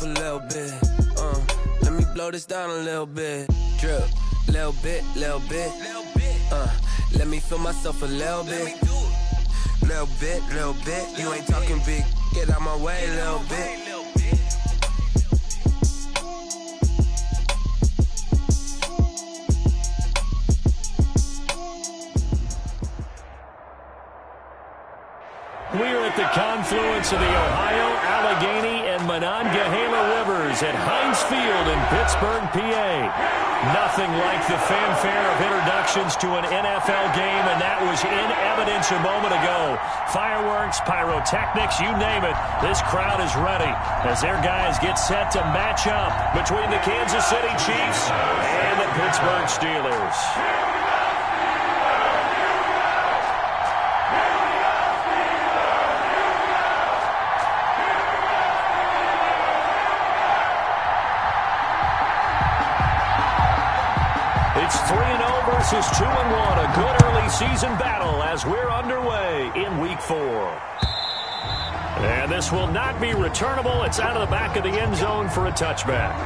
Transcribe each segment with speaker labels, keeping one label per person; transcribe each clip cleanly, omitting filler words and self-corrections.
Speaker 1: a little bit. Let me blow this down a little bit. Drip, little bit, little bit. Let me feel myself a little bit. Little bit, little bit. You ain't talking big. Get out my way, little bit.
Speaker 2: We're at the confluence of the Ohio, Allegheny, and Monongahela Rivers at Heinz Field in Pittsburgh, PA. Nothing like the fanfare of introductions to an NFL game, and that was in evidence a moment ago. Fireworks, pyrotechnics, you name it. This crowd is ready as their guys get set to match up between the Kansas City Chiefs and the Pittsburgh Steelers. It's 3-0 versus 2-1, a good early season battle as we're underway in Week 4. And this will not be returnable. It's out of the back of the end zone for a touchback.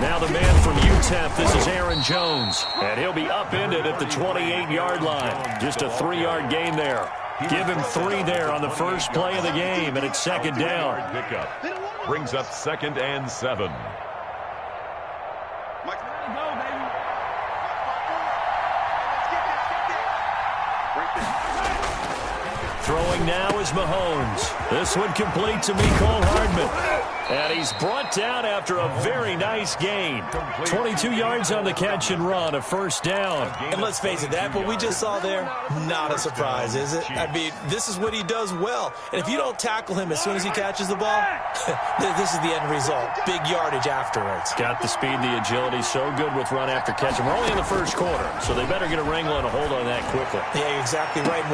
Speaker 2: Now the man from UTEP, this is Aaron Jones, and he'll be upended at the 28-yard line. Just a 3-yard gain there. Give him 3 there on the first play of the game, and it's second down.
Speaker 3: Pickup brings up 2nd and 7.
Speaker 2: Throwing now is Mahomes. This one complete to Mecole Hardman. And he's brought down after a very nice gain. 22 yards on the catch and run, a first down.
Speaker 4: And let's face it, that what we just saw there, not a surprise, is it? I mean, this is what he does well. And if you don't tackle him as soon as he catches the ball, this is the end result. Big yardage afterwards.
Speaker 2: Got the speed, the agility, so good with run after catch. And we're only in the first quarter, so they better get a wrangle and a hold on that quickly.
Speaker 4: Yeah, exactly right.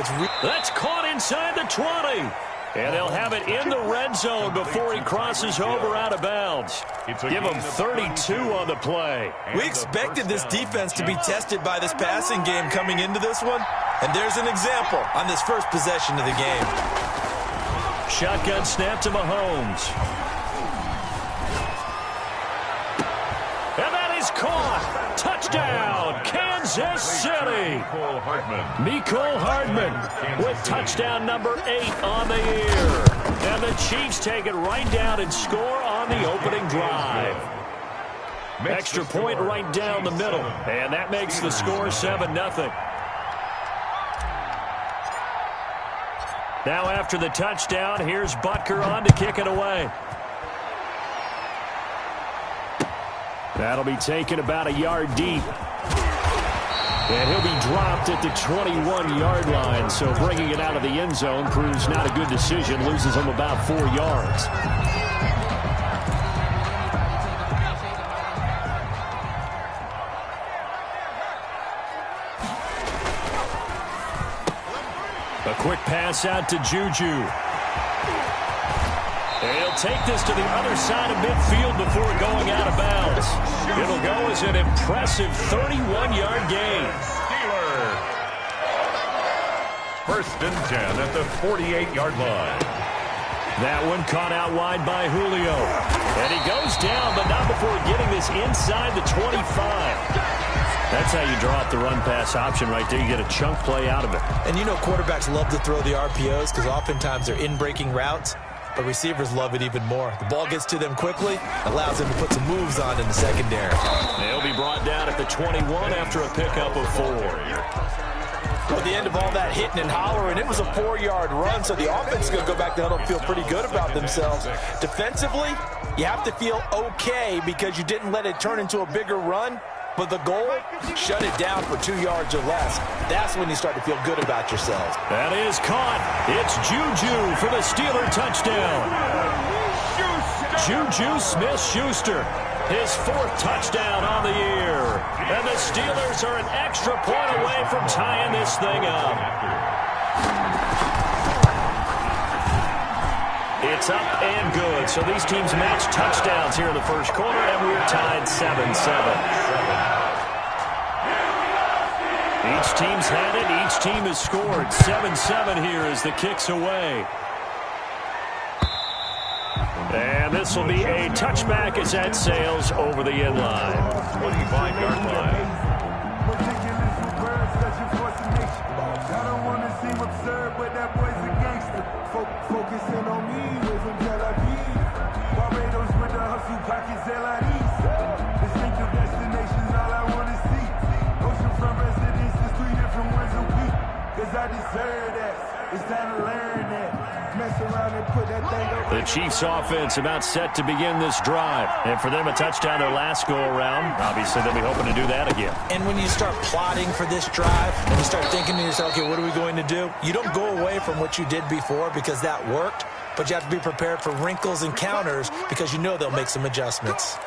Speaker 2: That's caught inside the 20. And they'll have it in the red zone before he crosses over out of bounds. Give him 32 on the play.
Speaker 4: We expected this defense to be tested by this passing game coming into this one. And there's an example on this first possession of the game.
Speaker 2: Shotgun snap to Mahomes. And that is caught. Touchdown, Kansas City. Mecole Hardman with touchdown number 8 on the year. And the Chiefs take it right down and score on the opening drive. Extra point right down the middle. And that makes the score 7-0. Now after the touchdown, here's Butker on to kick it away. That'll be taken about a yard deep. And he'll be dropped at the 21-yard line. So bringing it out of the end zone proves not a good decision. Loses him about 4 yards. A quick pass out to Juju. He'll take this to the other side of midfield before going out of bounds. It'll go as an impressive 31-yard gain.
Speaker 3: Steelers. 1st and 10 at the 48-yard line.
Speaker 2: That one caught out wide by Julio. And he goes down, but not before getting this inside the 25. That's how you draw up the run-pass option right there. You get a chunk play out of it.
Speaker 4: And you know quarterbacks love to throw the RPOs because oftentimes they're in-breaking routes. But receivers love it even more. The ball gets to them quickly, allows them to put some moves on in the secondary.
Speaker 2: They'll be brought down at the 21 after a pickup of 4.
Speaker 4: At the end of all that hitting and hollering, it was a 4-yard run, so the offense is going to go back to huddle and feel pretty good about themselves. Defensively, you have to feel okay because you didn't let it turn into a bigger run. But the goal, shut it down for 2 yards or less. That's when you start to feel good about yourselves.
Speaker 2: That is caught. It's Juju for the Steeler touchdown. Juju Smith-Schuster, his 4th touchdown on the year. And the Steelers are an extra point away from tying this thing up. It's up and good. So these teams match touchdowns here in the first quarter, and we're tied 7-7. Each team's had it. Each team has scored. 7-7 here as the kick's away. And this will be a touchback as that sails over the end line.
Speaker 3: 25-yard line.
Speaker 5: Focusing on me, we're from Tel Aviv. Barbados with the hustle, pockets LIDs. Distinctive destinations, all I want to see. Oceanfront residences, 3 different ones a week. Cause I deserve that. It's time to learn that. Mess around and put that thing up.
Speaker 2: The Chiefs offense about set to begin this drive. And for them, a touchdown their last go-around. Obviously, they'll be hoping to do that again.
Speaker 4: And when you start plotting for this drive, and you start thinking to yourself, okay, what are we going to do? You don't go away from what you did before because that worked, but you have to be prepared for wrinkles and counters because you know they'll make some adjustments.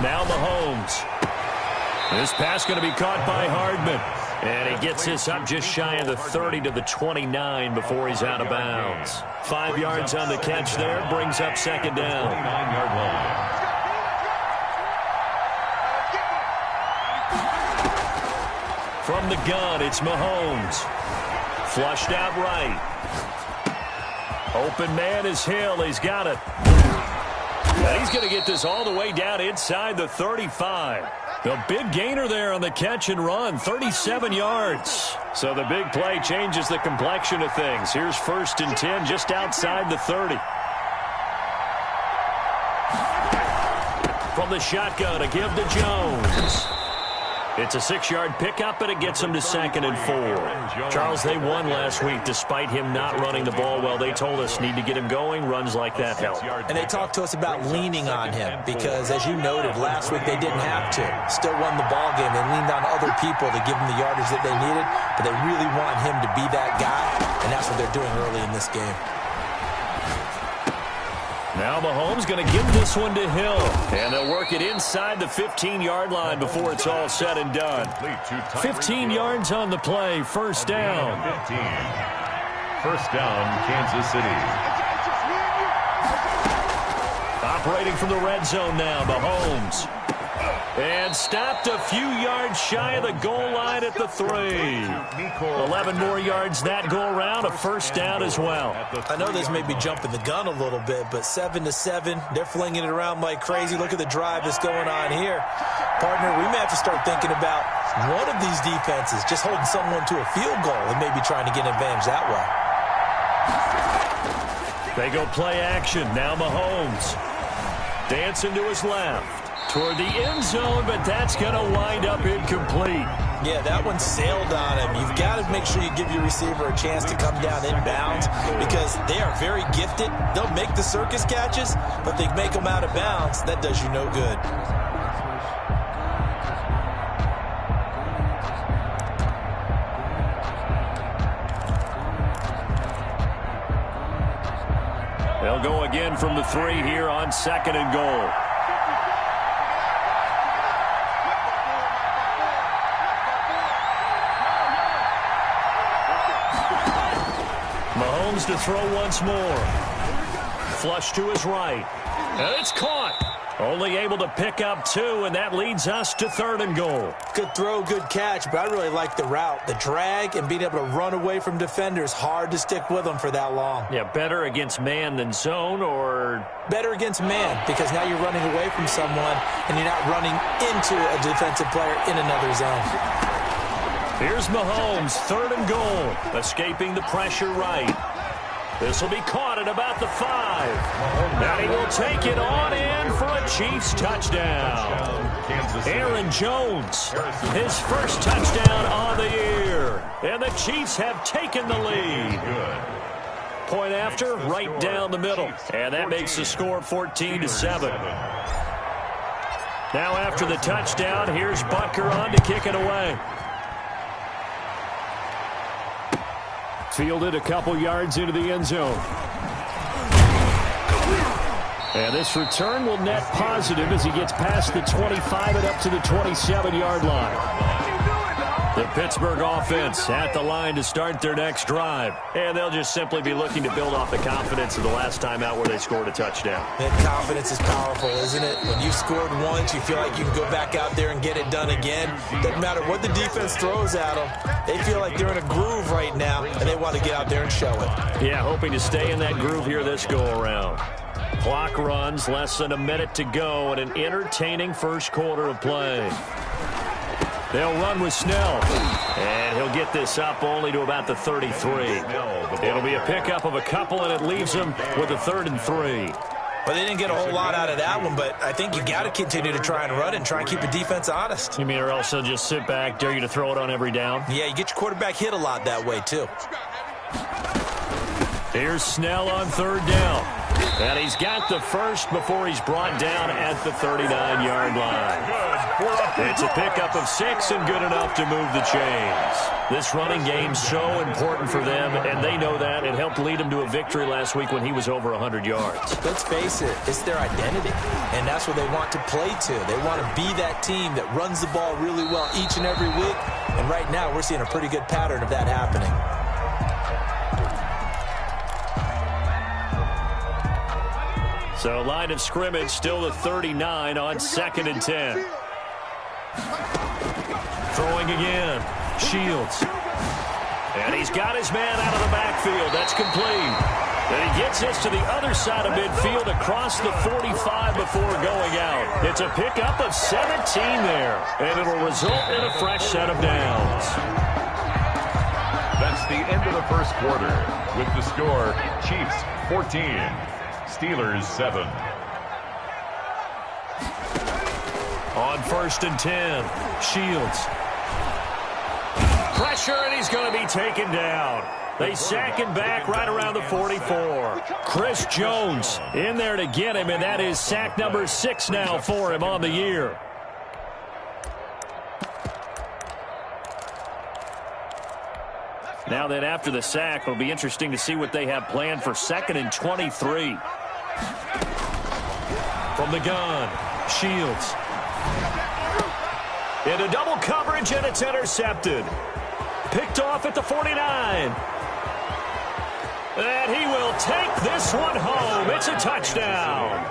Speaker 2: Now Mahomes. This pass going to be caught by Hardman. And he gets this up just shy of the 30 to the 29 before he's out of bounds. 5 yards on the catch there. Brings up second down.
Speaker 3: 29-yard line.
Speaker 2: From the gun, it's Mahomes. Flushed out right. Open man is Hill. He's got it. And he's going to get this all the way down inside the 35. The big gainer there on the catch and run, 37 yards. So the big play changes the complexion of things. Here's 1st and 10 just outside the 30. From the shotgun, a give to Jones. It's a 6-yard pickup, and it gets him to 2nd and 4. Charles, they won last week despite him not running the ball well. They told us need to get him going. Runs like that help.
Speaker 4: And they talked to us about leaning on him because, as you noted, last week they didn't have to. Still won the ball game. They leaned on other people to give them the yardage that they needed, but they really want him to be that guy, and that's what they're doing early in this game.
Speaker 2: Now Mahomes going to give this one to Hill. And they'll work it inside the 15-yard line before it's all said and done. 15 yards on the play. First down.
Speaker 3: 15. First down, Kansas City.
Speaker 2: Operating from the red zone now, Mahomes. And stopped a few yards shy of the goal line at the 3. 11 more yards that go around, a first down as well.
Speaker 4: I know this may be jumping the gun a little bit, but 7-7, they're flinging it around like crazy. Look at the drive that's going on here. Partner, we may have to start thinking about one of these defenses just holding someone to a field goal and maybe trying to get an advantage that
Speaker 2: They
Speaker 4: way.
Speaker 2: go play action. Now Mahomes. Dancing to his left. Toward the end zone, but that's going to wind up incomplete.
Speaker 4: Yeah, that one sailed on him. You've got to make sure you give your receiver a chance to come down inbounds because they are very gifted. They'll make the circus catches, but they make them out of bounds. That does you no good.
Speaker 2: They'll go again from the 3 here on 2nd and goal. Mahomes to throw once more. Flush to his right. And it's caught. Only able to pick up 2, and that leads us to 3rd and goal.
Speaker 4: Good throw, good catch, but I really like the route. The drag and being able to run away from defenders, hard to stick with them for that long.
Speaker 2: Yeah, better against man than zone, or?
Speaker 4: Better against man, because now you're running away from someone, and you're not running into a defensive player in another zone.
Speaker 2: Here's Mahomes, 3rd and goal, escaping the pressure right. This will be caught at about the 5. And he will take it on in for a Chiefs touchdown. Aaron Jones, his first touchdown on the year. And the Chiefs have taken the lead. Point after, right down the middle. And that makes the score 14-7. Now after the touchdown, here's Butker on to kick it away. Fielded a couple yards into the end zone. And this return will net positive as he gets past the 25 and up to the 27-yard line. The Pittsburgh offense at the line to start their next drive. And they'll just simply be looking to build off the confidence of the last time out where they scored a touchdown.
Speaker 4: That confidence is powerful, isn't it? When you've scored once, you feel like you can go back out there and get it done again. Doesn't matter what the defense throws at them. They feel like they're in a groove right now, and they want to get out there and show it. Yeah, hoping to stay in that groove here this go-around. Clock runs, less than a minute to go, and an entertaining first quarter of play. They'll run with Snell, and he'll get this up only to about the 33. It'll be a pickup of a couple, and it leaves him with a 3rd and 3. Well, they didn't get a whole lot out of that one, but I think you got to continue to try and run it and try and keep the defense honest.
Speaker 2: You mean or else they'll just sit back, dare you to throw it on every down?
Speaker 4: Yeah, you get your quarterback hit a lot that way, too.
Speaker 2: Here's Snell on 3rd down. And he's got the first before he's brought down at the 39-yard line. It's a pickup of 6 and good enough to move the chains. This running game's so important for them, and they know that. It helped lead them to a victory last week when he was over 100 yards.
Speaker 4: Let's face it, it's their identity, and that's what they want to play to. They want to be that team that runs the ball really well each and every week, and right now we're seeing a pretty good pattern of that happening.
Speaker 2: So line of scrimmage still the 39 on 2nd and 10. Throwing again. Shields. And he's got his man out of the backfield. That's complete. And he gets this to the other side of midfield across the 45 before going out. It's a pickup of 17 there. And it'll result in a fresh set of downs.
Speaker 3: That's the end of the first quarter. With the score, Chiefs 14. Steelers 7.
Speaker 2: On 1st and 10, Shields. Pressure, and he's going to be taken down. They sack him back right around the 44. Chris Jones in there to get him, and that is sack number 6 now for him on the year. Now then, after the sack, it'll be interesting to see what they have planned for 2nd and 23. From the gun, Shields. Into double coverage, and it's intercepted. Picked off at the 49. And he will take this one home. It's a touchdown.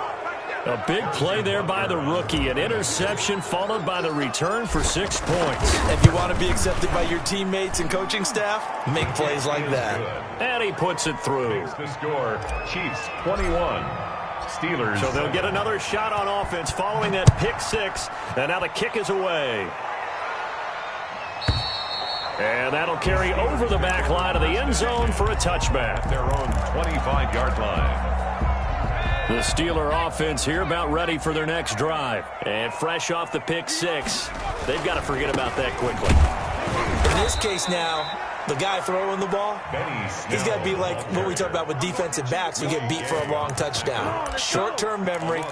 Speaker 2: A big play there by the rookie. An interception followed by the return for 6 points.
Speaker 4: If you want to be accepted by your teammates and coaching staff, make plays like that.
Speaker 2: And he puts it through.
Speaker 3: Makes the score, Chiefs 21. Steelers.
Speaker 2: So they'll get another shot on offense following that pick 6. And now the kick is away. And that'll carry over the back line of the end zone for a touchback.
Speaker 3: Their own 25-yard line.
Speaker 2: The Steeler offense here about ready for their next drive. And fresh off the pick 6. They've got to forget about that quickly.
Speaker 4: In this case now, the guy throwing the ball, he's got to be like what we talk about with defensive backs who get beat for a long touchdown. Short-term memory,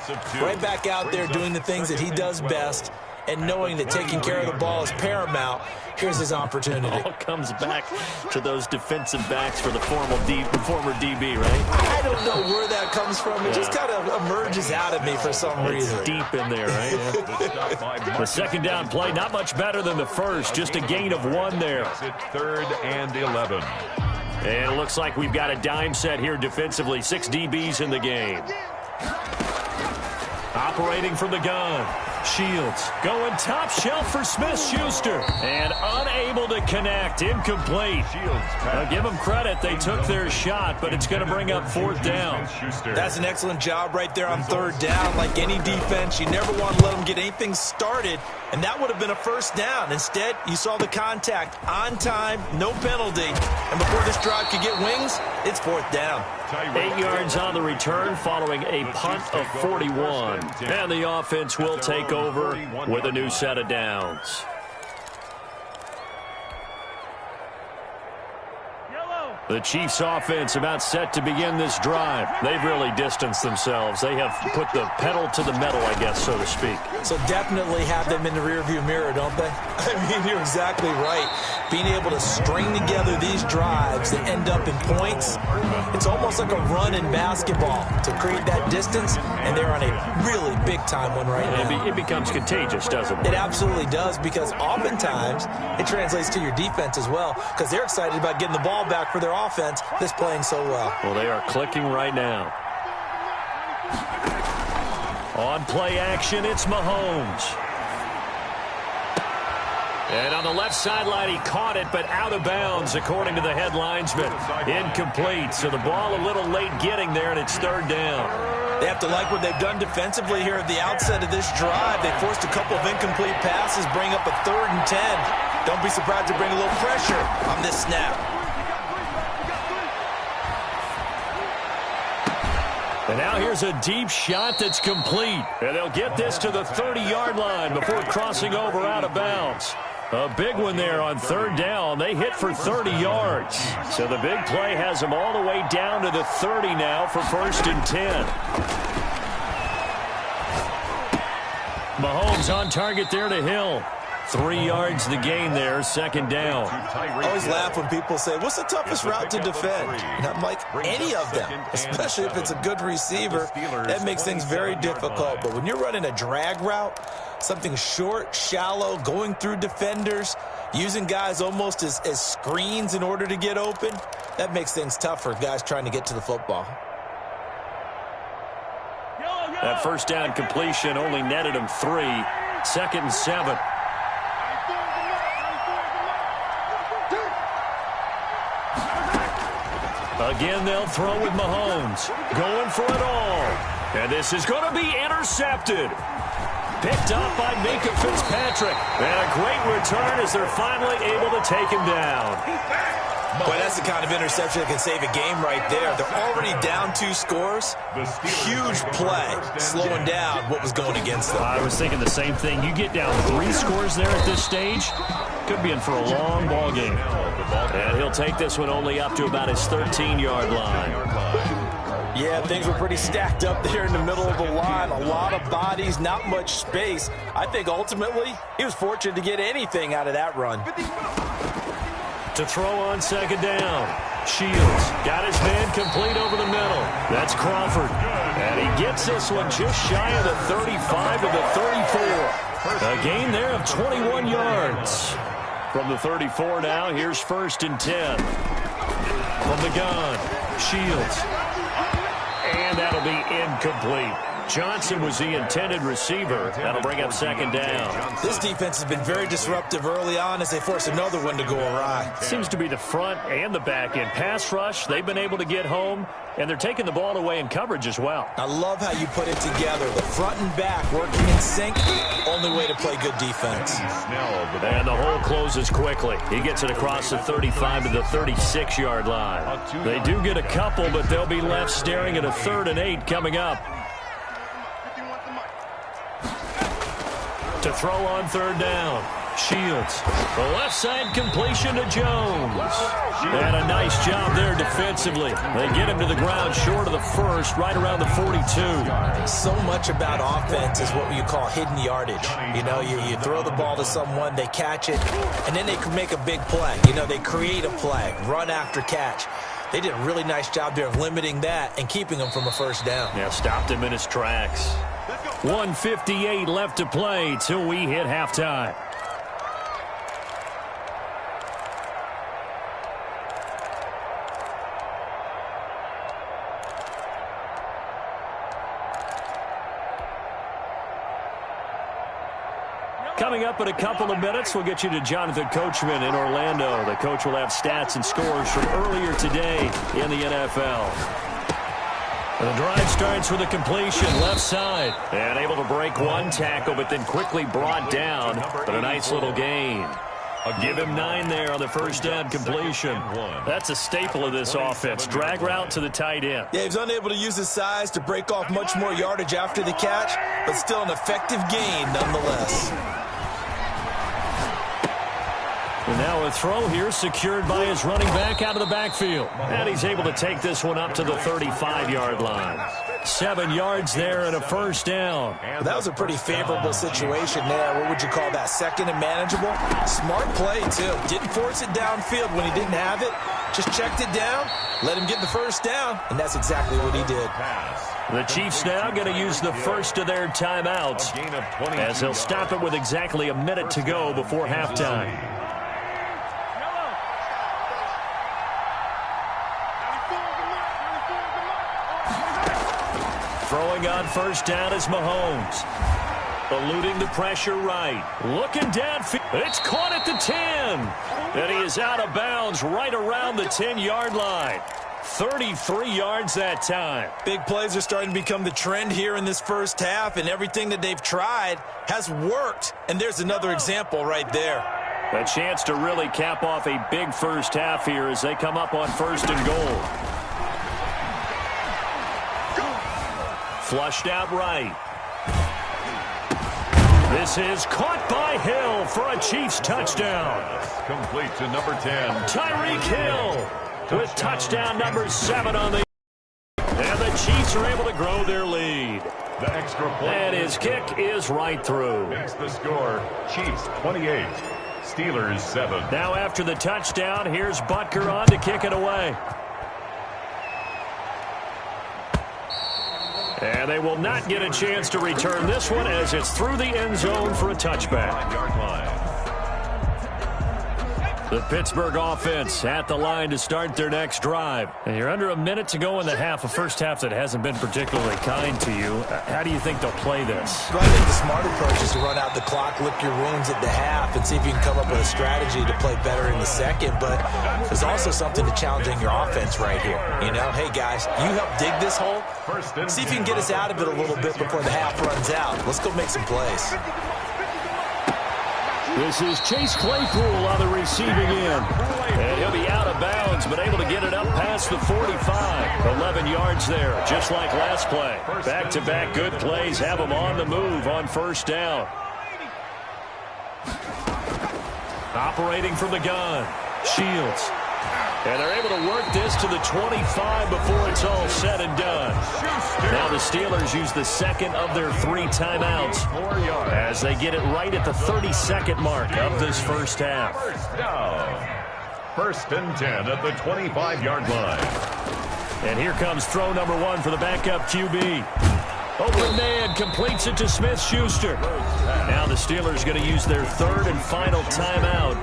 Speaker 4: right back out there doing the things that he does best, and knowing that taking care of the ball is paramount. Here's his opportunity.
Speaker 2: It all comes back to those defensive backs for the former DB, right?
Speaker 4: I don't know where that comes from. It just kind of emerges out of me for some reason.
Speaker 2: It's deep in there, right? The second down play, not much better than the first. Just a gain of 1 there.
Speaker 3: It's 3rd and 11.
Speaker 2: And it looks like we've got a dime set here defensively. 6 DBs in the game. Operating from the gun. Shields going top shelf for Smith-Schuster. And unable to connect. Incomplete. I'll give them credit. They took their shot, but it's going to bring up 4th down.
Speaker 4: That's an excellent job right there on 3rd down. Like any defense, you never want to let them get anything started, and that would have been a 1st down. Instead, you saw the contact on time, no penalty. And before this drive could get wings, it's 4th down.
Speaker 2: 8 yards on the return following a punt of 41. And the offense will take over with a new set of downs. The The Chiefs offense about set to begin this drive. They've really distanced themselves. They have put the pedal to the metal, I guess, so to speak.
Speaker 4: So definitely have them in the rearview mirror, don't they? I mean, you're exactly right. Being able to string together these drives that end up in points, it's almost like a run in basketball to create that distance, and they're on a really big-time one right now.
Speaker 2: It becomes contagious, doesn't it?
Speaker 4: It absolutely does, because oftentimes it translates to your defense as well, because they're excited about getting the ball back for their offense that's playing so well.
Speaker 2: Well, they are clicking right now. On play action, it's Mahomes. And on the left sideline, he caught it, but out of bounds, according to the head linesman. Incomplete, so the ball a little late getting there, and it's third down.
Speaker 4: They have to like what they've done defensively here at the outset of this drive. They forced a couple of incomplete passes, bring up a 3rd and 10. Don't be surprised to bring a little pressure on this snap.
Speaker 2: And now here's a deep shot that's complete. And they'll get this to the 30-yard line before crossing over out of bounds. A big one there on 3rd down. They hit for 30 yards. So the big play has them all the way down to the 30 now for 1st and 10. Mahomes on target there to Hill. 3 yards the gain there, 2nd down.
Speaker 4: I always laugh when people say, what's the toughest route to defend? And I'm like, any of them, especially if it's a good receiver. That makes things very difficult. But when you're running a drag route, something short, shallow, going through defenders, using guys almost as screens in order to get open, that makes things tough for guys trying to get to the football.
Speaker 2: That 1st down completion only netted him 3. 2nd and 7. Again, they'll throw with Mahomes. Going for it all. And this is going to be intercepted. Picked up by Minka Fitzpatrick. And a great return as they're finally able to take him down.
Speaker 4: Boy, that's the kind of interception that can save a game right there. They're already down 2 scores. Huge play, slowing down what was going against them.
Speaker 2: I was thinking the same thing. You get down 3 scores there at this stage, could be in for a long ball game. And he'll take this one only up to about his 13-yard line.
Speaker 4: Yeah, things were pretty stacked up there in the middle of the line. A lot of bodies, not much space. I think ultimately he was fortunate to get anything out of that run.
Speaker 2: To throw on 2nd down. Shields got his man complete over the middle. That's Crawford. And he gets this one just shy of the 35 to the 34. A gain there of 21 yards. From the 34 now, here's 1st and 10. From the gun, Shields. And that'll be incomplete. Johnson was the intended receiver. That'll bring up 2nd down.
Speaker 4: This defense has been very disruptive early on as they force another one to go awry.
Speaker 2: Seems to be the front and the back end. Pass rush, they've been able to get home, and they're taking the ball away in coverage as well.
Speaker 4: I love how you put it together. The front and back working in sync. Only way to play good defense.
Speaker 2: And the hole closes quickly. He gets it across the 35 to the 36-yard line. They do get a couple, but they'll be left staring at a 3rd and 8 coming up. To throw on 3rd down. Shields. The left side completion to Jones. And a nice job there defensively. They get him to the ground short of the 1st, right around the 42.
Speaker 4: So much about offense is what you call hidden yardage. You know, you throw the ball to someone, they catch it, and then they can make a big play. You know, they create a play, run after catch. They did a really nice job there of limiting that and keeping him from a 1st down.
Speaker 2: Yeah, stopped him in his tracks. 1:58 left to play till we hit halftime. Coming up in a couple of minutes, we'll get you to Jonathan Coachman in Orlando. The coach will have stats and scores from earlier today in the NFL. And the drive starts with a completion left side. And able to break one tackle, but then quickly brought down. But a nice little gain. Give him 9 there on the 1st down completion. That's a staple of this offense. Drag route to the tight end.
Speaker 4: Yeah, he's unable to use his size to break off much more yardage after the catch, but still an effective gain nonetheless.
Speaker 2: And now a throw here secured by his running back out of the backfield. And he's able to take this one up to the 35-yard line. 7 yards there and a first down.
Speaker 4: That was a pretty favorable situation there. What would you call that? Second and manageable? Smart play, too. Didn't force it downfield when he didn't have it. Just checked it down, let him get the first down, and that's exactly what he did.
Speaker 2: The Chiefs now going to use the first of their timeouts as they'll stop it with exactly a minute to go before halftime. Throwing on first down is Mahomes. Eluding the pressure right. Looking downfield. It's caught at the 10. And he is out of bounds right around the 10-yard line. 33 yards that time.
Speaker 4: Big plays are starting to become the trend here in this first half, and everything that they've tried has worked. And there's another example right there.
Speaker 2: A chance to really cap off a big first half here as they come up on first and goal. Flushed out right. This is caught by Hill for a Chiefs touchdown.
Speaker 3: Complete to number 10.
Speaker 2: Tyreek Hill with touchdown number 7 on the... And the Chiefs are able to grow their lead.
Speaker 3: The extra point.
Speaker 2: And his kick is right through.
Speaker 3: Makes the score Chiefs 28, Steelers 7.
Speaker 2: Now after the touchdown, here's Butker on to kick it away. And they will not get a chance to return this one as it's through the end zone for a touchback. The Pittsburgh offense at the line to start their next drive. And you're under a minute to go in the half, a first half that hasn't been particularly kind to you. How do you think they'll play this?
Speaker 4: Well, I think the smart approach is to run out the clock, lick your wounds at the half, and see if you can come up with a strategy to play better in the second. But there's also something to challenging your offense right here. You know, hey, guys, you help dig this hole. See if you can get us out of it a little bit before the half runs out. Let's go make some plays.
Speaker 2: This is Chase Claypool on the receiving end. And he'll be out of bounds, but able to get it up past the 45. 11 yards there, just like last play. Back-to-back good plays have him on the move on first down. Operating from the gun, Shields. And they're able to work this to the 25 before it's all said and done. Now the Steelers use the second of their 3 timeouts as they get it right at the 32nd mark of this first half.
Speaker 3: First and 10 at the 25-yard line.
Speaker 2: And here comes throw number 1 for the backup QB. Open man completes it to Smith-Schuster. Now the Steelers going to use their 3rd and final timeout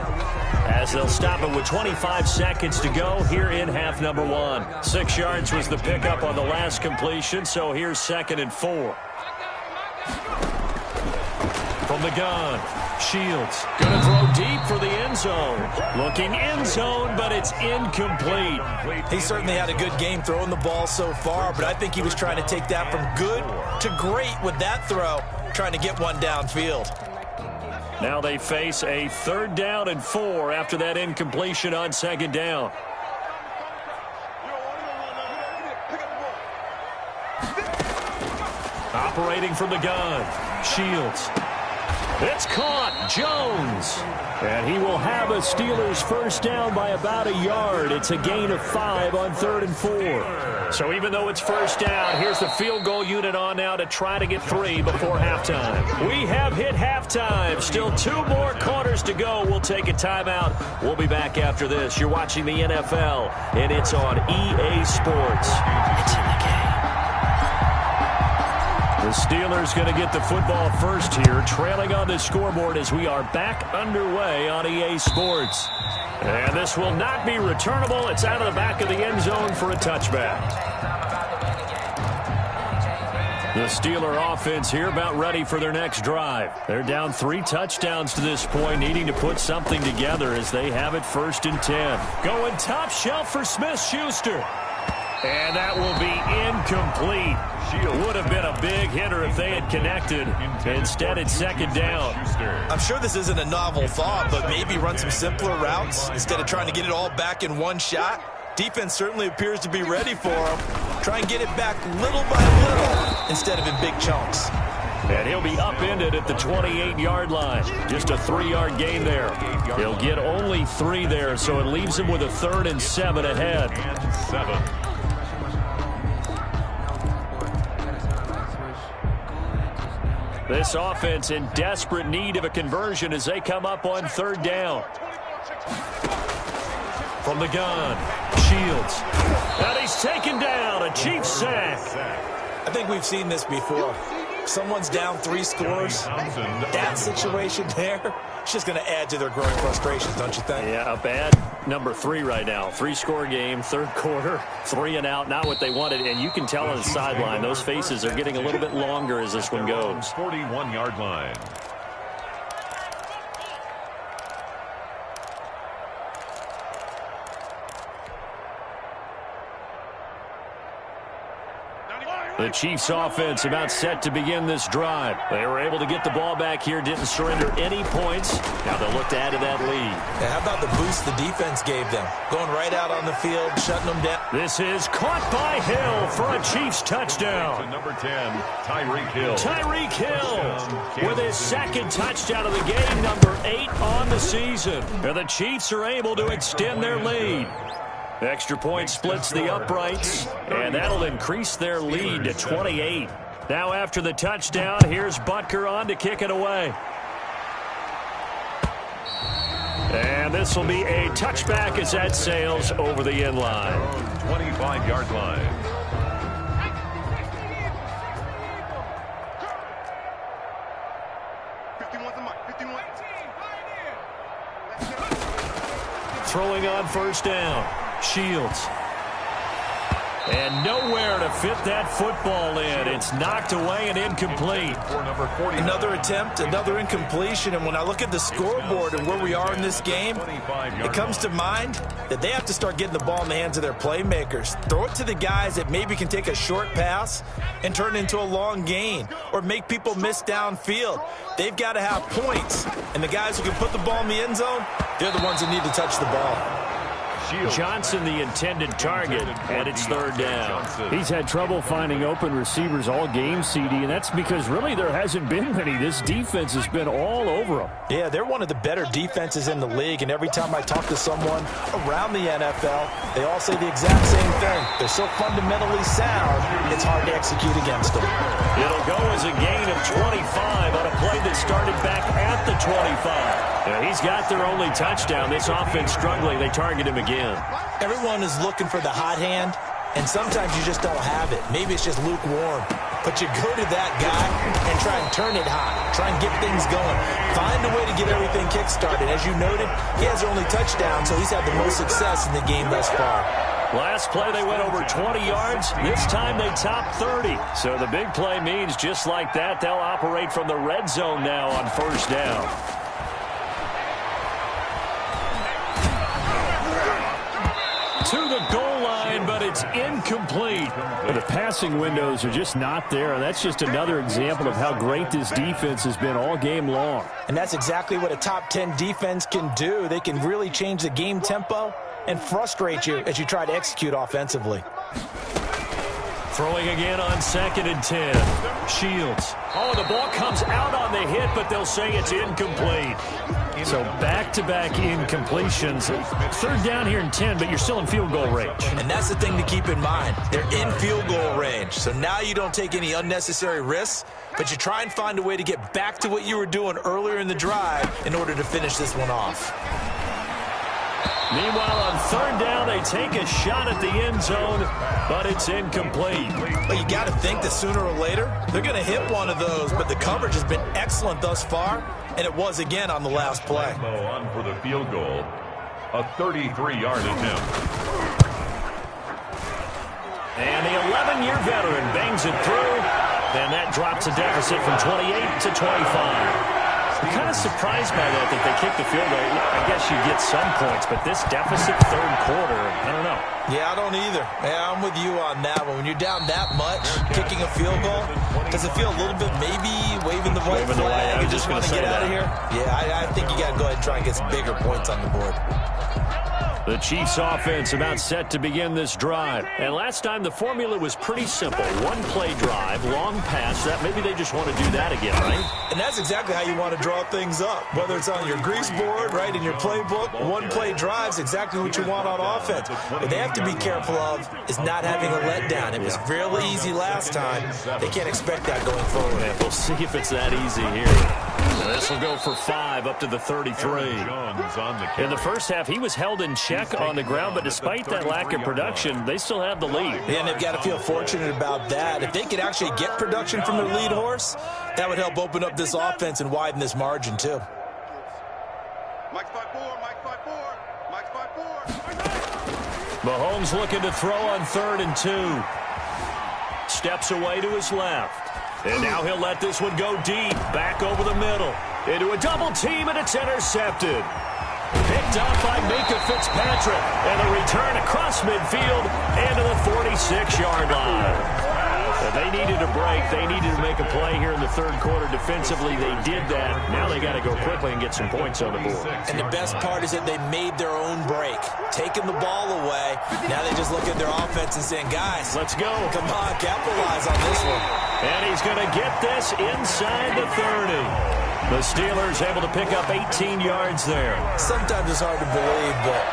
Speaker 2: as they'll stop it with 25 seconds to go here in half number 1. 6 yards was the pickup on the last completion, so here's 2nd and 4. From the gun, Shields going to throw deep for the end zone. Looking end zone, but it's incomplete.
Speaker 4: He certainly had a good game throwing the ball so far, but I think he was trying to take that from good to great with that throw, trying to get one downfield.
Speaker 2: Now they face a 3rd down and 4 after that incompletion on 2nd down. Operating from the gun, Shields. It's caught, Jones. And he will have a Steelers first down by about a yard. It's a gain of 5 on 3rd and 4. So even though it's first down, here's the field goal unit on now to try to get 3 before halftime. We have hit halftime. Still 2 more quarters to go. We'll take a timeout. We'll be back after this. You're watching the NFL, and it's on EA Sports. It's in the game. The Steelers going to get the football first here, trailing on the scoreboard as we are back underway on EA Sports. And this will not be returnable. It's out of the back of the end zone for a touchback. The Steeler offense here about ready for their next drive. They're down 3 touchdowns to this point, needing to put something together as they have it 1st and 10. Going top shelf for Smith-Schuster. And that will be incomplete. Would have been a big hitter if they had connected. Instead, it's 2nd down.
Speaker 4: I'm sure this isn't a novel thought, but maybe run some simpler routes instead of trying to get it all back in one shot. Defense certainly appears to be ready for them. Try and get it back little by little instead of in big chunks.
Speaker 2: And he'll be upended at the 28-yard line. Just a 3-yard gain there. He'll get only 3 there, so it leaves him with a 3rd and 7 ahead.
Speaker 3: And 7.
Speaker 2: This offense in desperate need of a conversion as they come up on 3rd down. From the gun, Shields. And he's taken down, a Chiefs sack.
Speaker 4: I think we've seen this before. Someone's down 3 scores. That situation there, it's just going to add to their growing frustrations, don't you think?
Speaker 2: Yeah, a bad number 3 right now. 3-score game, 3rd quarter, 3 and out, not what they wanted. And you can tell on the sideline, those faces are getting a little bit longer as this one goes.
Speaker 3: 41-yard line.
Speaker 2: The Chiefs offense about set to begin this drive. They were able to get the ball back here, didn't surrender any points. Now they'll look to add to that lead.
Speaker 4: Yeah, how about the boost the defense gave them? Going right out on the field, shutting them down.
Speaker 2: This is caught by Hill for a Chiefs touchdown.
Speaker 3: To number 10, Tyreek Hill.
Speaker 2: Tyreek Hill with his 2nd touchdown of the game, number 8 on the season. And the Chiefs are able to extend their lead. Extra point splits the uprights, and that'll increase their lead to 28. Now after the touchdown, here's Butker on to kick it away. And this will be a touchback as that sails over the end line.
Speaker 3: 25-yard line.
Speaker 2: Throwing on 1st down. Shields. And nowhere to fit that football in. It's knocked away and incomplete.
Speaker 4: Another attempt, another incompletion. And when I look at the scoreboard and where we are in this game, it comes to mind that they have to start getting the ball in the hands of their playmakers. Throw it to the guys that maybe can take a short pass and turn it into a long gain or make people miss downfield. They've got to have points. And the guys who can put the ball in the end zone, they're the ones that need to touch the ball.
Speaker 2: Johnson the intended target, and it's 3rd down.
Speaker 6: He's had trouble finding open receivers all game, CD, and that's because really there hasn't been many. This defense has been all over them.
Speaker 4: Yeah, they're one of the better defenses in the league, and every time I talk to someone around the NFL, they all say the exact same thing. They're so fundamentally sound, it's hard to execute against them.
Speaker 2: It'll go as a gain of 25 on a play that started back at the 25. Yeah, he's got their only touchdown. This offense struggling. They target him again.
Speaker 4: Everyone is looking for the hot hand, and sometimes you just don't have it. Maybe it's just lukewarm. But you go to that guy and try and turn it hot. Try and get things going. Find a way to get everything kick-started. As you noted, he has their only touchdown, so he's had the most success in the game thus far.
Speaker 2: Last play, they went over 20 yards. This time, they topped 30. So the big play means just like that, they'll operate from the red zone now on 1st down. To the goal line, but it's incomplete.
Speaker 6: But the passing windows are just not there, and that's just another example of how great this defense has been all game long.
Speaker 4: And that's exactly what a top 10 defense can do. They can really change the game tempo and frustrate you as you try to execute offensively.
Speaker 2: Throwing again on 2nd and 10. Shields. Oh, the ball comes out on the hit, but they'll say it's incomplete.
Speaker 6: So back-to-back incompletions. 3rd down here and 10, but you're still in field goal range.
Speaker 4: And that's the thing to keep in mind. They're in field goal range. So now you don't take any unnecessary risks, but you try and find a way to get back to what you were doing earlier in the drive in order to finish this one off.
Speaker 2: Meanwhile, on 3rd down, they take a shot at the end zone, but it's incomplete.
Speaker 4: But you got to think that sooner or later, they're going to hit one of those, but the coverage has been excellent thus far, and it was again on the last play.
Speaker 3: On for the field goal, a 33-yard attempt.
Speaker 2: And the 11-year veteran bangs it through, and that drops a deficit from 28 to 25. I'm kind of surprised by that they kicked the field goal. I guess you get some points, but this deficit 3rd quarter, I don't know.
Speaker 4: Yeah, I don't either. Yeah, I'm with you on that one. When you're down that much, kicking a field goal, does it feel a little bit maybe waving the white flag? You just want to get out of here? Yeah, I think you got to go ahead and try and get some bigger points on the board.
Speaker 2: The Chiefs offense about set to begin this drive. And last time the formula was pretty simple. One-play drive, long pass. That maybe they just want to do that again, right?
Speaker 4: And that's exactly how you want to draw things up. Whether it's on your grease board, right, in your playbook, one-play drive's exactly what you want on offense. What they have to be careful of is not having a letdown. It was really easy last time. They can't expect that going forward.
Speaker 2: Yeah, we'll see if it's that easy here. This will go for 5 up to the 33. In the first half, he was held in check on the ground, but despite that lack of production, they still have the lead.
Speaker 4: And they've got to feel fortunate about that. If they could actually get production from their lead horse, that would help open up this offense and widen this margin, too.
Speaker 5: Mike's 5-4, Mike's 5-4, Mike's 5-4.
Speaker 2: Mahomes looking to throw on 3rd and 2. Steps away to his left. And now he'll let this one go deep. Back over the middle. Into a double team, and it's intercepted. Picked up by Minka Fitzpatrick. And a return across midfield and to the 46-yard line. They needed a break. They needed to make a play here in the third quarter defensively. They did that. Now they got to go quickly and get some points on the board.
Speaker 4: And the best part is that they made their own break. Taking the ball away. Now they just look at their offense and saying, guys,
Speaker 2: let's go.
Speaker 4: Come on, capitalize on this one.
Speaker 2: And he's going to get this inside the 30. The Steelers able to pick up 18 yards there.
Speaker 4: Sometimes it's hard to believe, but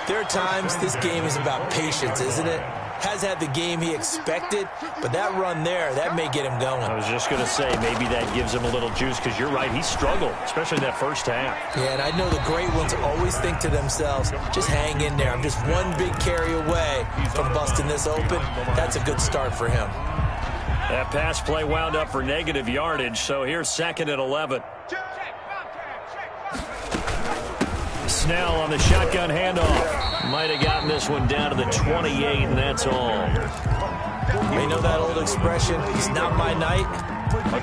Speaker 4: there are times this game is about patience, isn't it? Has had the game he expected, but that run there, that may get him going.
Speaker 2: I was just going to say, maybe that gives him a little juice, because you're right, he struggled, especially that first half.
Speaker 4: Yeah, and I know the great ones always think to themselves, just hang in there. I'm just one big carry away from busting this open. That's a good start for him.
Speaker 2: That pass play wound up for negative yardage, so here's 2nd and 11. Snell on the shotgun handoff. Might have gotten this one down to the 28, and that's all.
Speaker 4: You know that old expression, it's not my night?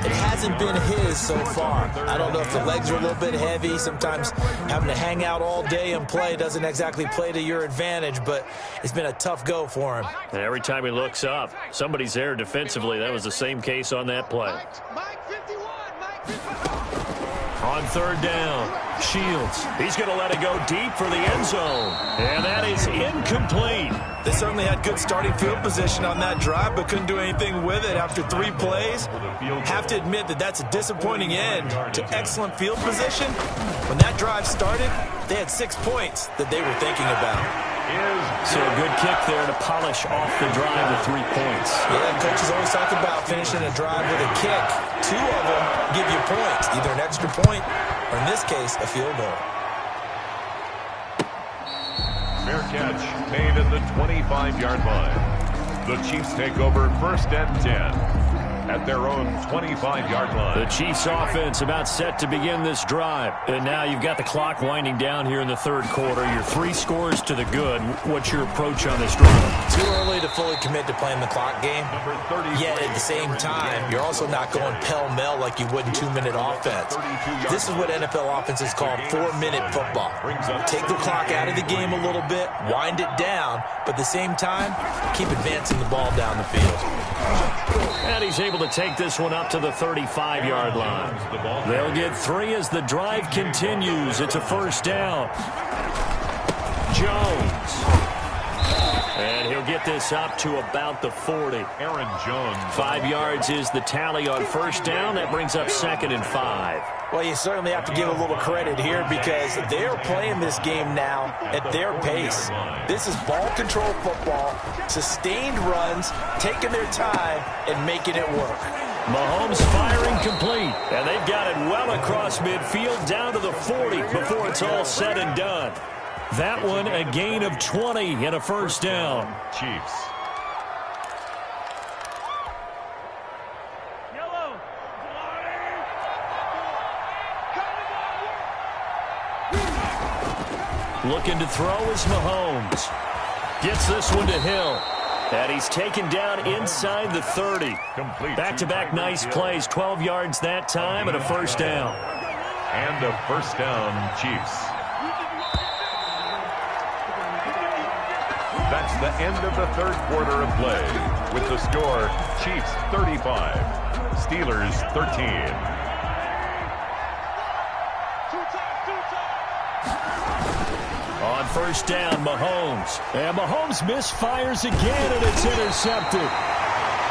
Speaker 4: It hasn't been his so far. I don't know if the legs are a little bit heavy. Sometimes having to hang out all day and play doesn't exactly play to your advantage, but it's been a tough go for him.
Speaker 2: And every time he looks up, somebody's there defensively. That was the same case on that play. On 3rd down, Shields. He's going to let it go deep for the end zone. And that is incomplete.
Speaker 4: They certainly had good starting field position on that drive, but couldn't do anything with it after 3 plays. Have to admit that that's a disappointing end to excellent field position. When that drive started, they had 6 points that they were thinking about.
Speaker 2: So a good kick there to polish off the drive with 3 points.
Speaker 4: Yeah, coaches always talk about finishing a drive with a kick. 2 of them give you points, either an extra point or, in this case, a field goal.
Speaker 3: Fair catch made at the 25-yard line. The Chiefs take over 1st and 10 at their own 25-yard line.
Speaker 2: The Chiefs offense about set to begin this drive. And now you've got the clock winding down here in the third quarter. You're 3 scores to the good. What's your approach on this drive?
Speaker 4: Too early to fully commit to playing the clock game. Yet at the same time, you're also not going pell-mell like you would in 2-minute offense. This is what NFL offenses call 4-minute football. Take the clock out of the game a little bit, wind it down, but at the same time, keep advancing the ball down the field.
Speaker 2: And he's able to take this one up to the 35-yard line. They'll get 3 as the drive continues. It's a 1st down. Jones. And he'll get this up to about the 40.
Speaker 3: Aaron Jones.
Speaker 2: 5 yards is the tally on 1st down. That brings up 2nd and 5.
Speaker 4: Well, you certainly have to give a little credit here because they're playing this game now at their pace. This is ball control football, sustained runs, taking their time, and making it work.
Speaker 2: Mahomes firing complete, and they've got it well across midfield down to the 40 before it's all said and done. That one a gain of 20 and a 1st down.
Speaker 3: Chiefs.
Speaker 2: Looking to throw is Mahomes. Gets this one to Hill. And he's taken down inside the 30. Back-to-back nice plays. 12 yards that time and a 1st down.
Speaker 3: And a 1st down, Chiefs. That's the end of the third quarter of play. With the score, Chiefs 35, Steelers 13.
Speaker 2: On first down, Mahomes. And Mahomes misfires again, and it's intercepted.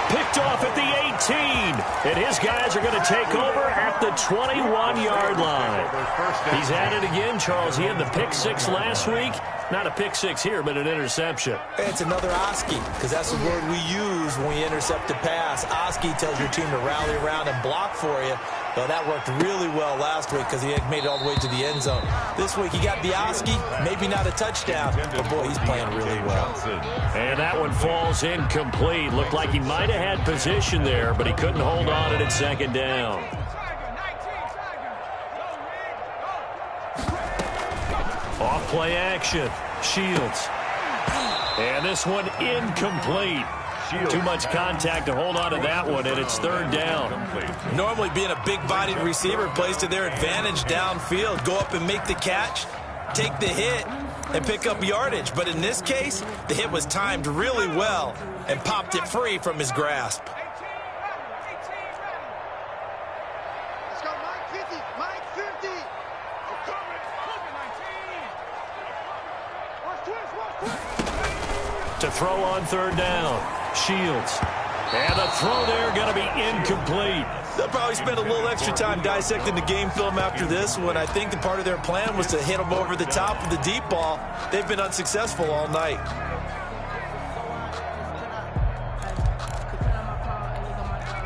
Speaker 2: Picked off at the 18, and his guys are going to take over at the 21-yard line. He's at it again, Charles. He had the pick six last week. Not a pick six here, but an interception.
Speaker 4: It's another Oski, because that's the word we use when we intercept a pass. Oski tells your team to rally around and block for you. Well, that worked really well last week because he had made it all the way to the end zone. This week he got the Oski, maybe not a touchdown, but boy, he's playing really well.
Speaker 2: And that one falls incomplete. Looked like he might have had position there, but he couldn't hold on at second down. Off play action. Shields. And this one incomplete. Too much contact to hold on to that one, and it's third down.
Speaker 4: Normally being a big-bodied receiver plays to their advantage downfield. Go up and make the catch, take the hit, and pick up yardage. But in this case, the hit was timed really well and popped it free from his grasp.
Speaker 7: Let's go, Mike 50, Mike 50.
Speaker 2: To throw on third down. Shields. And the throw there going to be incomplete.
Speaker 4: They'll probably spend a little extra time dissecting the game film after this one. I think the part of their plan was to hit them over the top of the deep ball. They've been unsuccessful all night.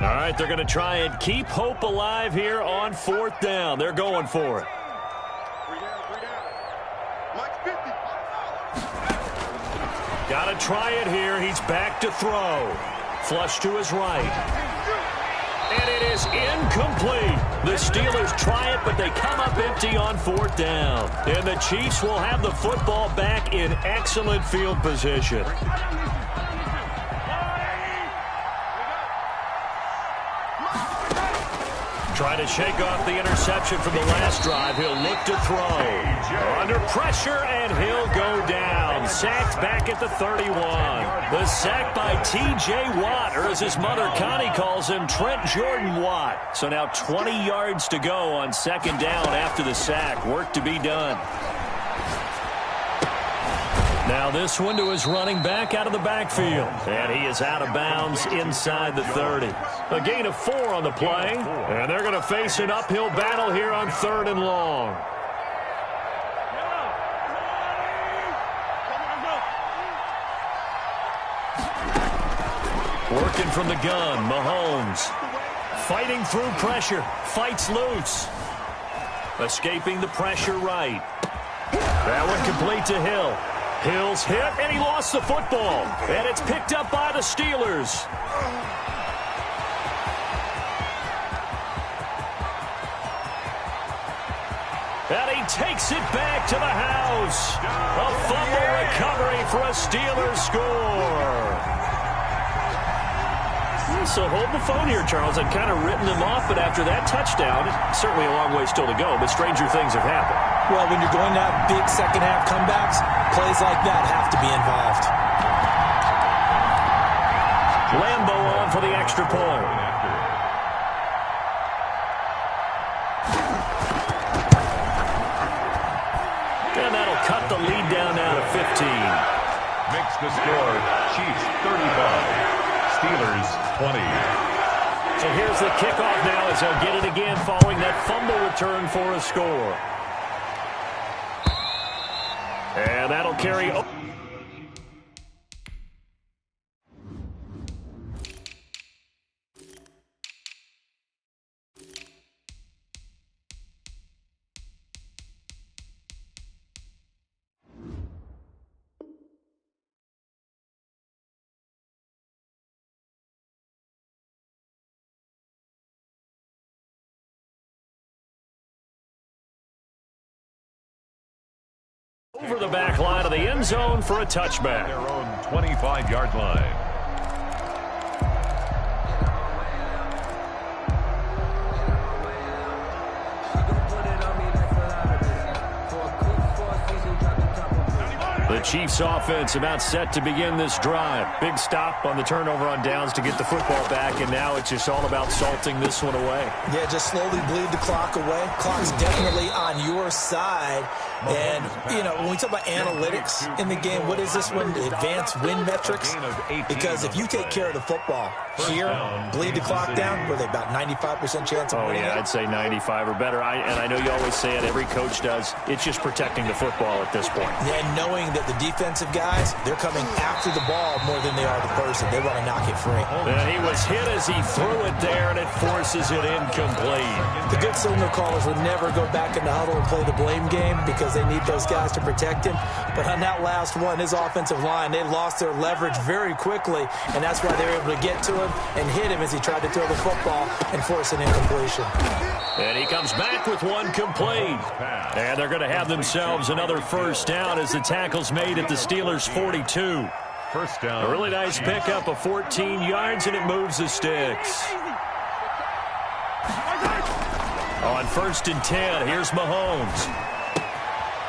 Speaker 2: All right, they're going to try and keep hope alive here on fourth down. They're going for it. Got to try it here. He's back to throw. Flush to his right. And it is incomplete. The Steelers try it, but they come up empty on fourth down. And the Chiefs will have the football back in excellent field position. Trying to shake off the interception from the last drive. He'll look to throw. Under pressure, and he'll go down. Sacked back at the 31. The sack by T.J. Watt, or as his mother Connie calls him, Trent Jordan Watt. So now 20 yards to go on second down after the sack. Work to be done. Now this one to his running back out of the backfield. And he is out of bounds inside the 30. A gain of 4 on the play. And they're going to face an uphill battle here on third and long. Working from the gun, Mahomes. Fighting through pressure. Fights loose. Escaping the pressure right. That one complete to Hill. Hill's hit, and he lost the football. And it's picked up by the Steelers. And he takes it back to the house. A fumble recovery for a Steelers score. So hold the phone here, Charles. I'd kind of written them off, but after that touchdown, certainly a long way still to go, but stranger things have happened.
Speaker 4: Well, when you're going to have big second-half comebacks, plays like that have to be involved.
Speaker 2: Lambo on for the extra point. And that'll cut the lead down now to 15.
Speaker 3: Makes the score Chiefs 35. Steelers 20.
Speaker 2: So here's the kickoff now as they'll get it again following that fumble return for a score. And that'll carry. Over the back line of the end zone for a touchback.
Speaker 3: Their own 25-yard line.
Speaker 2: The Chiefs offense about set to begin this drive. Big stop on the turnover on downs to get the football back, and now it's just all about salting this one away.
Speaker 4: Yeah, just slowly bleed the clock away. Clock's definitely on your side. And, you know, when we talk about analytics in the game, what is this one? Advanced win metrics? Because if you take care of the football here, bleed the clock down, were they about 95% chance of winning?
Speaker 2: Oh, yeah, I'd say 95 or better. And I know you always say it, every coach does. It's just protecting the football at this point.
Speaker 4: Yeah, knowing that the defensive guys, they're coming after the ball more than they are the person. They want to knock it free.
Speaker 2: And he was hit as he threw it there, and it forces it incomplete.
Speaker 4: The good signal callers would never go back in the huddle and play the blame game because they need those guys to protect him. But on that last one, his offensive line, they lost their leverage very quickly, and that's why they were able to get to him and hit him as he tried to throw the football and force an incompletion.
Speaker 2: And he comes back with one complete. And they're going to have themselves another first down as the tackle's made at the Steelers' 42.
Speaker 3: First down.
Speaker 2: A really nice pickup of 14 yards, and it moves the sticks. On 1st and 10, here's Mahomes.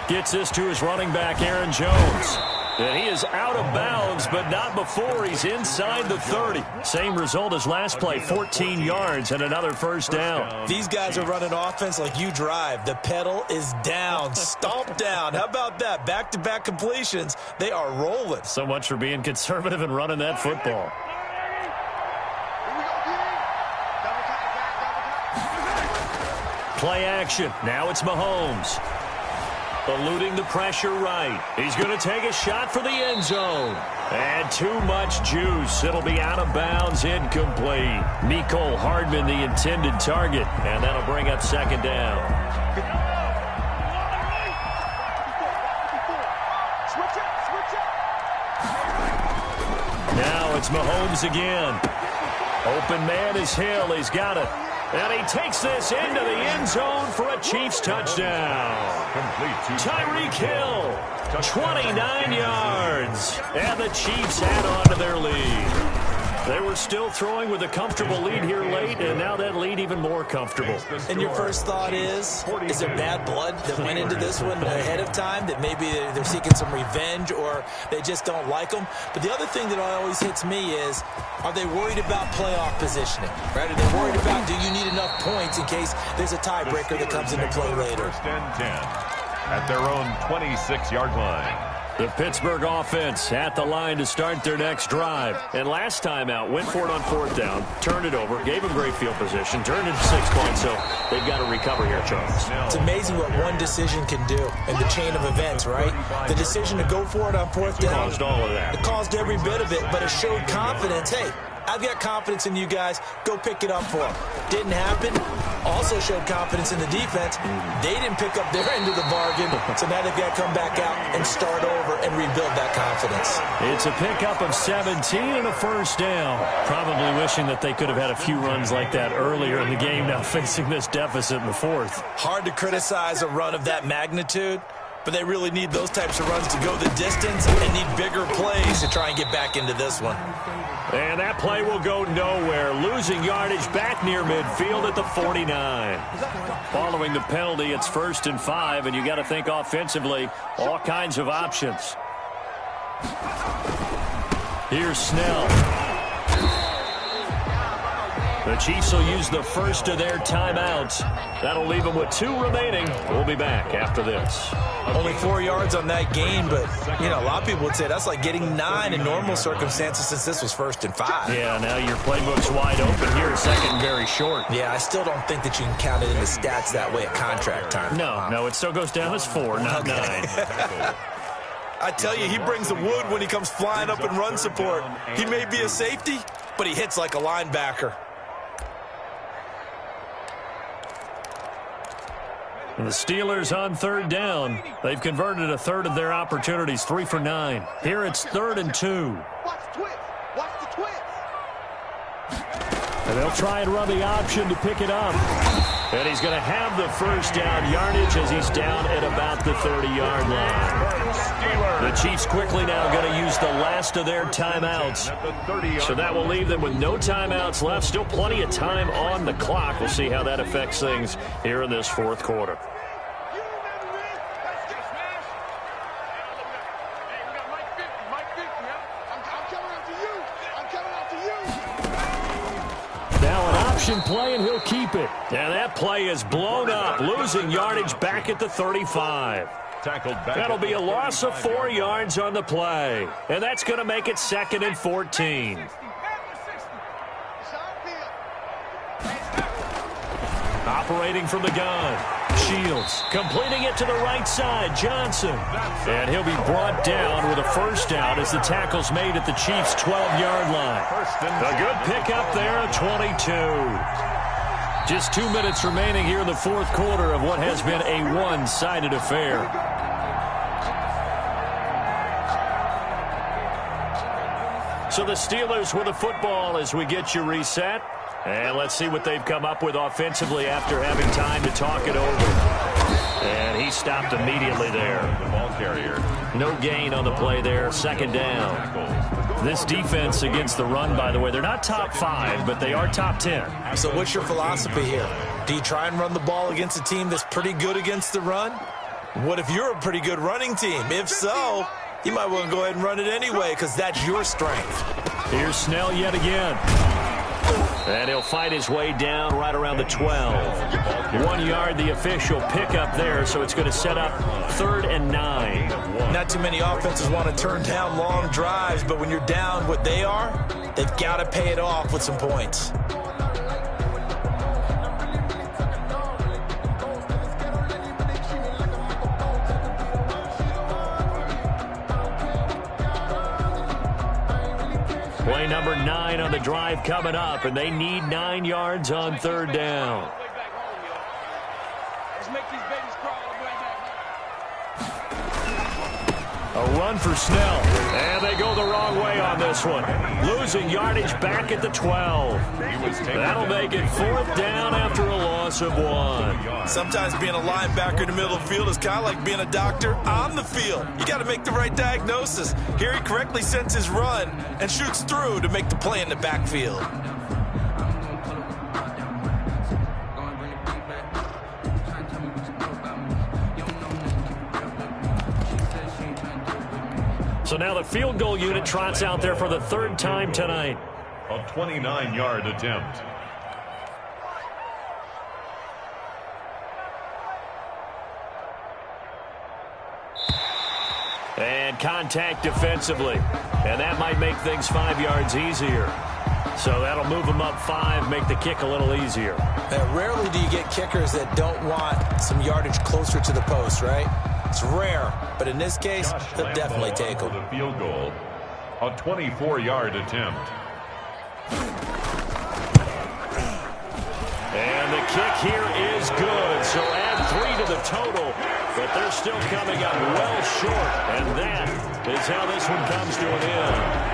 Speaker 2: Gets this to his running back, Aaron Jones. And he is out of bounds, but not before he's inside the 30. Same result as last play, 14 yards and another first down.
Speaker 4: These guys are running offense like you drive. The pedal is down, stomp down. How about that? Back-to-back completions. They are rolling.
Speaker 2: So much for being conservative and running that football. Play action. Now it's Mahomes. Eluding the pressure right. He's going to take a shot for the end zone. And too much juice. It'll be out of bounds, incomplete. Mecole Hardman, the intended target. And that'll bring up second down. Now it's Mahomes again. Open man is Hill. He's got it. And he takes this into the end zone for a Chiefs touchdown. Tyreek Hill, 29 yards. And the Chiefs add on to their lead. They were still throwing with a comfortable lead here late, and now that lead even more comfortable.
Speaker 4: And your first thought is there bad blood that went into this one ahead of time, that maybe they're seeking some revenge or they just don't like them? But the other thing that always hits me is, are they worried about playoff positioning? Right? Are they worried about, do you need enough points in case there's a tiebreaker that comes into play later?
Speaker 3: First and 10 at their own 26-yard line.
Speaker 2: The Pittsburgh offense at the line to start their next drive. And last time out, went for it on 4th down, turned it over, gave them great field position, turned it to 6 points, so they've got to recover here, Charles.
Speaker 4: It's amazing what one decision can do in the chain of events, right? The decision to go for it on 4th down.
Speaker 2: Caused all of that.
Speaker 4: It caused every bit of it, but it showed confidence. Hey, I've got confidence in you guys. Go pick it up for them. Didn't happen. Also showed confidence in the defense. They didn't pick up their end of the bargain, so now they've got to come back out and start over and rebuild that confidence.
Speaker 2: It's a pickup of 17 and a first down. Probably wishing that they could have had a few runs like that earlier in the game, now facing this deficit in the 4th.
Speaker 4: Hard to criticize a run of that magnitude, but they really need those types of runs to go the distance and need bigger plays to try and get back into this one.
Speaker 2: And that play will go nowhere. Losing yardage back near midfield at the 49. Following the penalty, it's 1st and 5, and you got to think offensively, all kinds of options. Here's Snell. The Chiefs will use the first of their timeouts. That'll leave them with 2 remaining. We'll be back after this.
Speaker 4: Only 4 yards on that gain, but, you know, a lot of people would say that's like getting 9 in normal circumstances since this was 1st and 5.
Speaker 2: Yeah, now your playbook's wide open here, 2nd and very short.
Speaker 4: Yeah, I still don't think that you can count it in the stats that way at contract time.
Speaker 2: No, it still goes down as 4, not 9.
Speaker 4: I tell you, he brings the wood when he comes flying up in run support. He may be a safety, but he hits like a linebacker.
Speaker 2: And the Steelers on 3rd down. They've converted a third of their opportunities, 3 for 9. Here it's 3rd and 2.
Speaker 7: Watch the twist. Watch the twist.
Speaker 2: And they'll try and run the option to pick it up. And he's going to have the first down yardage as he's down at about the 30-yard line. The Chiefs quickly now going to use the last of their timeouts. So that will leave them with no timeouts left. Still plenty of time on the clock. We'll see how that affects things here in this 4th quarter. option play, and he'll keep it. And that play is blown up, losing yardage back at the 35. That'll be a loss of 4 yards on the play. And that's going to make it 2nd and 14. Operating from the gun. Shields completing it to the right side. Johnson. And he'll be brought down with a first down as the tackle's made at the Chiefs' 12-yard line. A good pickup there at 22. Just 2 minutes remaining here in the fourth quarter of what has been a one-sided affair. So the Steelers with the football as we get you reset. And let's see what they've come up with offensively after having time to talk it over. And he stopped immediately there.
Speaker 3: The ball carrier.
Speaker 2: No gain on the play there. 2nd down. This defense against the run, by the way, they're not top 5, but they are top 10.
Speaker 4: So what's your philosophy here? Do you try and run the ball against a team that's pretty good against the run? What if you're a pretty good running team? If so, you might want to go ahead and run it anyway because that's your strength.
Speaker 2: Here's Snell yet again. And he'll fight his way down right around the 12. 1 yard, the official pickup there, so it's going to set up 3rd and 9.
Speaker 4: Not too many offenses want to turn down long drives, but when you're down what they are, they've got to pay it off with some points.
Speaker 2: Play number 9 on the drive coming up, and they need 9 yards on 3rd down. A run for Snell, and they go the wrong way on this one. Losing yardage back at the 12. That'll make it 4th down after a loss of 1.
Speaker 4: Sometimes being a linebacker in the middle of the field is kind of like being a doctor on the field. You got to make the right diagnosis. Here he correctly sends his run and shoots through to make the play in the backfield.
Speaker 2: So now the field goal unit trots out there for the 3rd time tonight.
Speaker 3: A 29-yard attempt.
Speaker 2: And contact defensively. And that might make things 5 yards easier. So that'll move them up 5, make the kick a little easier.
Speaker 4: Rarely do you get kickers that don't want some yardage closer to the post, right? It's rare, but in this case, they'll definitely take them.
Speaker 3: The field goal, a 24-yard attempt.
Speaker 2: And the kick here is good. So add 3 to the total, but they're still coming up well short. And that is how this one comes to an end.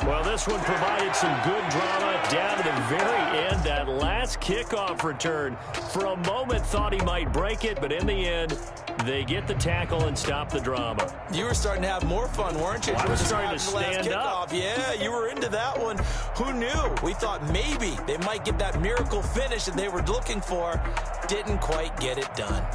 Speaker 2: Well, this one provided some good drama down to the very end. That last kickoff return, for a moment thought he might break it, but in the end, they get the tackle and stop the drama.
Speaker 4: You were starting to have more fun, weren't you?
Speaker 2: I was starting to stand up.
Speaker 4: Yeah, you were into that one. Who knew? We thought maybe they might get that miracle finish that they were looking for. Didn't quite get it done.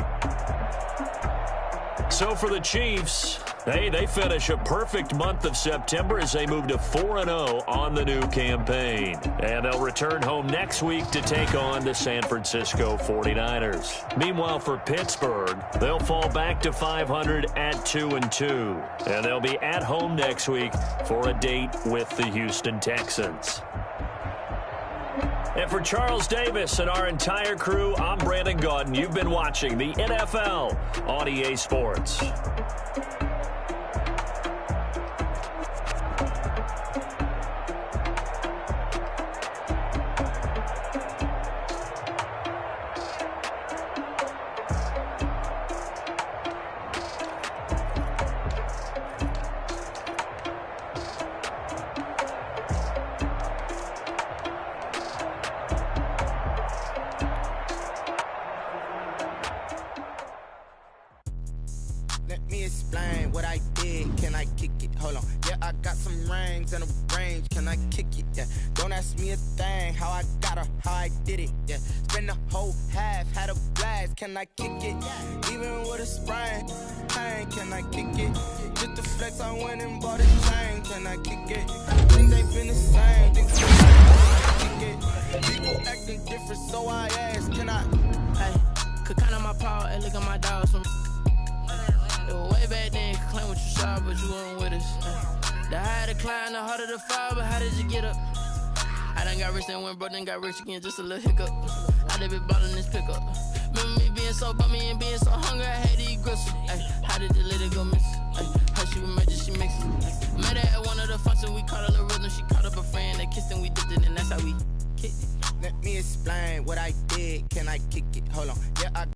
Speaker 2: So for the Chiefs, they finish a perfect month of September as they move to 4-0 on the new campaign. And they'll return home next week to take on the San Francisco 49ers. Meanwhile, for Pittsburgh, they'll fall back to 500 at 2-2. And they'll be at home next week for a date with the Houston Texans. And for Charles Davis and our entire crew, I'm Brandon Gaudin. You've been watching the NFL on EA Sports.
Speaker 8: Can I kick it? Even with a sprain, pain, can I kick it? Just the flex, I went and bought a chain. Can I kick it? Things ain't been the same. Things kick it. People different, so I asked, can I?
Speaker 9: Hey, could count on my power, hey, look at my dogs from. It was way back then, could claim what you saw, but you weren't with us. The higher the climb, the harder the fall, but how did you get up? I done got rich and went broke, then got rich again, just a little hiccup. I done been ballin' this pickup. Remember me being so bummy and being so hungry, I had to eat gristle. Ay, how did the lady go miss? Ay, how she was magic, she mixed it. Met her at one of the functions, we caught a little rhythm. She caught up a friend, they kissed and we dipped it, and that's how we kicked it.
Speaker 8: Let me explain what I did. Can I kick it? Hold on. Yeah, I